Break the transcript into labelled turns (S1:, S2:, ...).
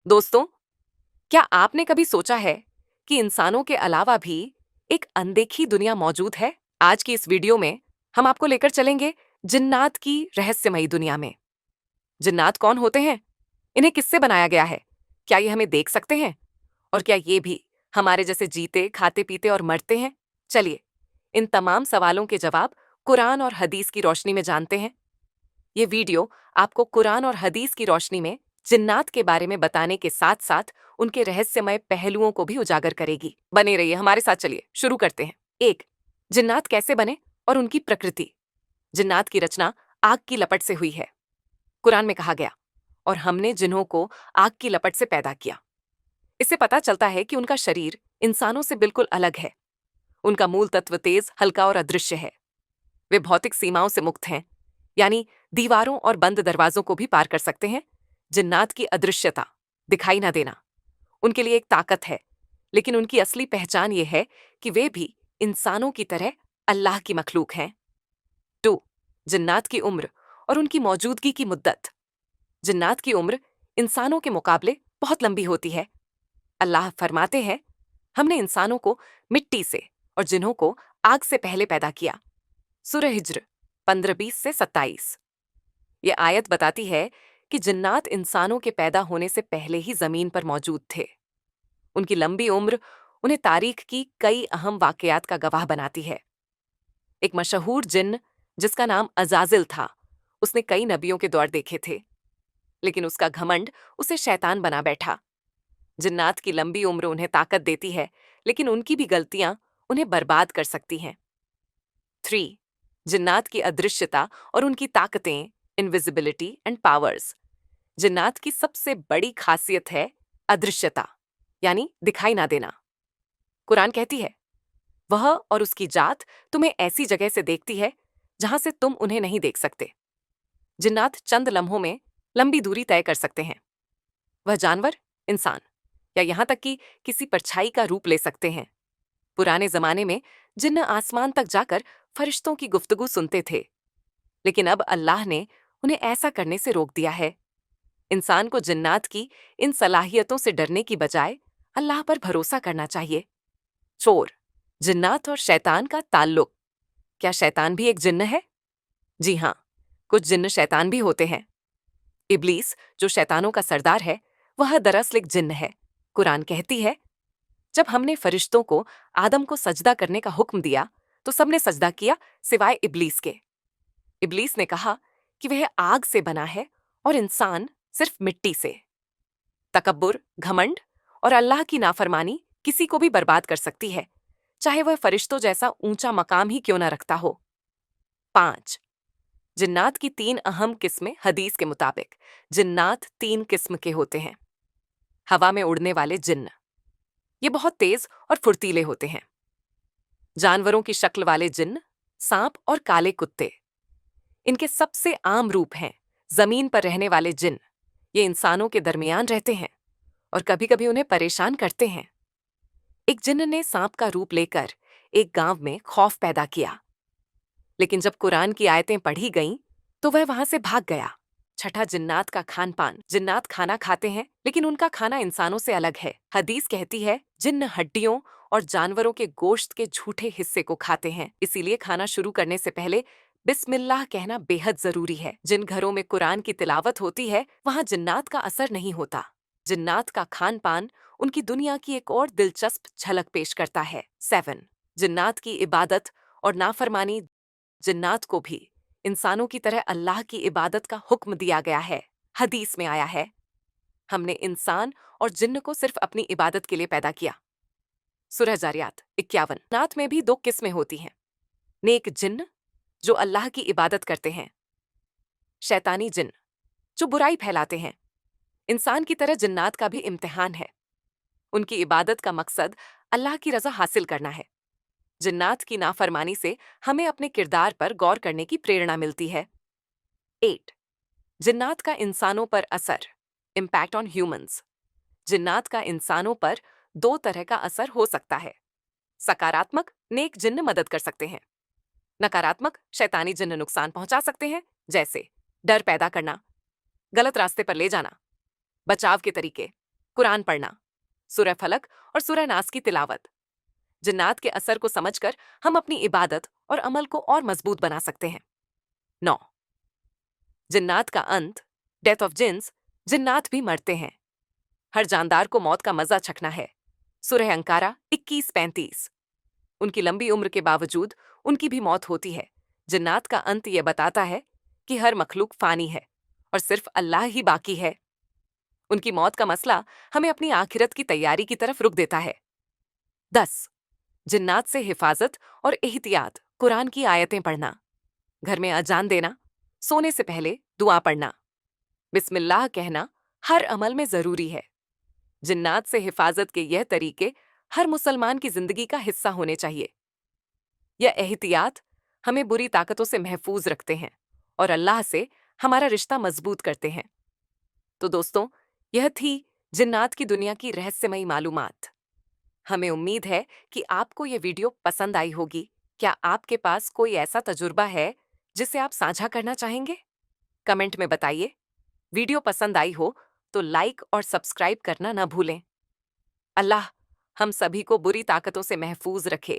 S1: दोस्तों, क्या आपने कभी सोचा है कि इंसानों के अलावा भी एक अनदेखी दुनिया मौजूद है? आज की इस वीडियो में हम आपको लेकर चलेंगे जिन्नात की रहस्यमयी दुनिया में। जिन्नात कौन होते हैं? इन्हें किससे बनाया गया है? क्या ये हमें देख सकते हैं? और क्या ये भी हमारे जैसे जीते, खाते पीते और मरते हैं? चलिए, इन तमाम सवालों के जवाब कुरान और हदीस की रोशनी में जानते हैं। ये वीडियो आपको कुरान और हदीस की रोशनी में जिन्नात के बारे में बताने के साथ साथ उनके रहस्यमय पहलुओं को भी उजागर करेगी। बने रहिए हमारे साथ। चलिए शुरू करते हैं। 1. जिन्नात कैसे बने और उनकी प्रकृति। जिन्नात की रचना आग की लपट से हुई है। कुरान में कहा गया, और हमने जिन्हों को आग की लपट से पैदा किया। इससे पता चलता है कि उनका शरीर इंसानों से बिल्कुल अलग है। उनका मूल तत्व तेज, हल्का और अदृश्य है। वे भौतिक सीमाओं से मुक्त हैं, यानी दीवारों और बंद दरवाजों को भी पार कर सकते हैं। जिन्नात की अदृश्यता, दिखाई ना देना, उनके लिए एक ताकत है, लेकिन उनकी असली पहचान यह है कि वे भी इंसानों की तरह अल्लाह की मखलूक हैं। 2. जिन्नात की उम्र और उनकी मौजूदगी की मुद्दत। जिन्नात की उम्र इंसानों के मुकाबले बहुत लंबी होती है। अल्लाह फरमाते हैं, हमने इंसानों को मिट्टी से और जिन्हों को आग से पहले पैदा किया। सूरह हिज्र 15:20 से 27। ये आयत बताती है कि जिन्नात इंसानों के पैदा होने से पहले ही जमीन पर मौजूद थे। उनकी लंबी उम्र उन्हें तारीख की कई अहम वाकयात का गवाह बनाती है। एक मशहूर जिन्न जिसका नाम अजाजिल था, उसने कई नबियों के दौर देखे थे, लेकिन उसका घमंड उसे शैतान बना बैठा। जिन्नात की लंबी उम्र उन्हें ताकत देती है, लेकिन उनकी भी गलतियां उन्हें बर्बाद कर सकती हैं। 3. जिन्नात की अदृश्यता और उनकी ताकतें, इनविजिबिलिटी एंड पावर्स। जिन्नात की सबसे बड़ी खासियत है अदृश्यता, यानी दिखाई ना देना। कुरान कहती है, वह और उसकी जात तुम्हें ऐसी जगह से देखती है जहां से तुम उन्हें नहीं देख सकते। जिन्नात चंद लम्हों में लंबी दूरी तय कर सकते हैं। वह जानवर, इंसान या यहां तक कि किसी परछाई का रूप ले सकते हैं। पुराने जमाने में जिन्न आसमान तक जाकर फरिश्तों की गुफ्तगू सुनते थे, लेकिन अब अल्लाह ने उन्हें ऐसा करने से रोक दिया है। इंसान को जिन्नात की इन सलाहियतों से डरने की बजाय अल्लाह पर भरोसा करना चाहिए। 4. जिन्नात और शैतान का ताल्लुक। क्या शैतान भी एक जिन्न है? जी हाँ, कुछ जिन्न शैतान भी होते हैं। इब्लीस, जो शैतानों का सरदार है, वह दरअसल एक जिन्न है। कुरान कहती है, जब हमने फरिश्तों को आदम को सजदा करने का हुक्म दिया तो सबने सजदा किया सिवाय इब्लीस के। इब्लीस ने कहा कि वह आग से बना है और इंसान सिर्फ मिट्टी से। तकब्बुर, घमंड और अल्लाह की नाफरमानी किसी को भी बर्बाद कर सकती है, चाहे वह फरिश्तों जैसा ऊंचा मकाम ही क्यों न रखता हो। 5. जिन्नात की 3 अहम किस्में। हदीस के मुताबिक जिन्नात 3 किस्म के होते हैं। हवा में उड़ने वाले जिन्न, ये बहुत तेज और फुर्तीले होते हैं। जानवरों की शक्ल वाले जिन्न, सांप और काले कुत्ते। इनके सबसे आम रूप हैं जमीन पर रहने वाले जिन्न। ये इंसानों के दरमियान रहते हैं और कभी कभी उन्हें परेशान करते हैं। एक जिन्न ने सांप का रूप लेकर एक गांव में खौफ पैदा किया, लेकिन जब कुरान की आयतें पढ़ी गईं तो वह वहां से भाग गया। 6. जिन्नात का खान पान। जिन्नात खाना खाते हैं, लेकिन उनका खाना इंसानों से अलग है। हदीस कहती है, जिन्न हड्डियों और जानवरों के गोश्त के झूठे हिस्से को खाते हैं। इसीलिए खाना शुरू करने से पहले बिस्मिल्लाह कहना बेहद जरूरी है। जिन घरों में कुरान की तिलावत होती है, वहां जिन्नात का असर नहीं होता। जिन्नात का खान पान उनकी दुनिया की एक और दिलचस्प झलक पेश करता है। 7. जिन्नात की इबादत और नाफरमानी। जिन्नात को भी इंसानों की तरह अल्लाह की इबादत का हुक्म दिया गया है। हदीस में आया है, हमने इंसान और जिन्न को सिर्फ अपनी इबादत के लिए पैदा किया। सूरह जारियात 51। जिन्नात में भी 2 किस्में होती हैं। नेक जिन्न, जो अल्लाह की इबादत करते हैं। शैतानी जिन्न, जो बुराई फैलाते हैं। इंसान की तरह जिन्नात का भी इम्तिहान है। उनकी इबादत का मकसद अल्लाह की रजा हासिल करना है। जिन्नात की नाफरमानी से हमें अपने किरदार पर गौर करने की प्रेरणा मिलती है। 8. जिन्नात का इंसानों पर असर। Impact on humans. जिन्नात का इंसानों पर 2 तरह का असर हो सकता है। सकारात्मक, नेक जिन्न मदद कर सकते हैं। नकारात्मक, शैतानी जिन्न नुकसान पहुंचा सकते हैं, जैसे डर पैदा करना, गलत रास्ते पर ले जाना। बचाव के तरीके। कुरान पढ़ना, सूरह फलक और सूरह नास की तिलावत। जिन्नात के असर को समझकर हम अपनी इबादत और अमल को और मजबूत बना सकते हैं। 9, जिन्नात का अंत, डेथ ऑफ जिन्स। जिन्नात भी मरते हैं। हर जानदार को मौत का मजा चखना है। सूरह अंकारा 21:35। उनकी लंबी उम्र के बावजूद उनकी भी मौत होती है। जिन्नात का अंत यह बताता है कि हर मखलूक फानी है और सिर्फ अल्लाह ही बाकी है। उनकी मौत का मसला हमें अपनी आखिरत की तैयारी की तरफ रुक देता है। 10, जिन्नात से हिफाजत और एहतियात। कुरान की आयतें पढ़ना, घर में अजान देना, सोने से पहले दुआ पढ़ना, बिस्मिल्लाह कहना हर अमल में जरूरी है। जिन्नात से हिफाजत के यह तरीके हर मुसलमान की जिंदगी का हिस्सा होने चाहिए। यह एहतियात हमें बुरी ताकतों से महफूज रखते हैं और अल्लाह से हमारा रिश्ता मजबूत करते हैं। तो दोस्तों, यह थी जिन्नात की दुनिया की रहस्यमयी मालूमात। हमें उम्मीद है कि आपको यह वीडियो पसंद आई होगी। क्या आपके पास कोई ऐसा तजुर्बा है जिसे आप साझा करना चाहेंगे? कमेंट में बताइए। वीडियो पसंद आई हो तो लाइक और सब्सक्राइब करना न भूलें। अल्लाह हम सभी को बुरी ताकतों से महफूज रखे।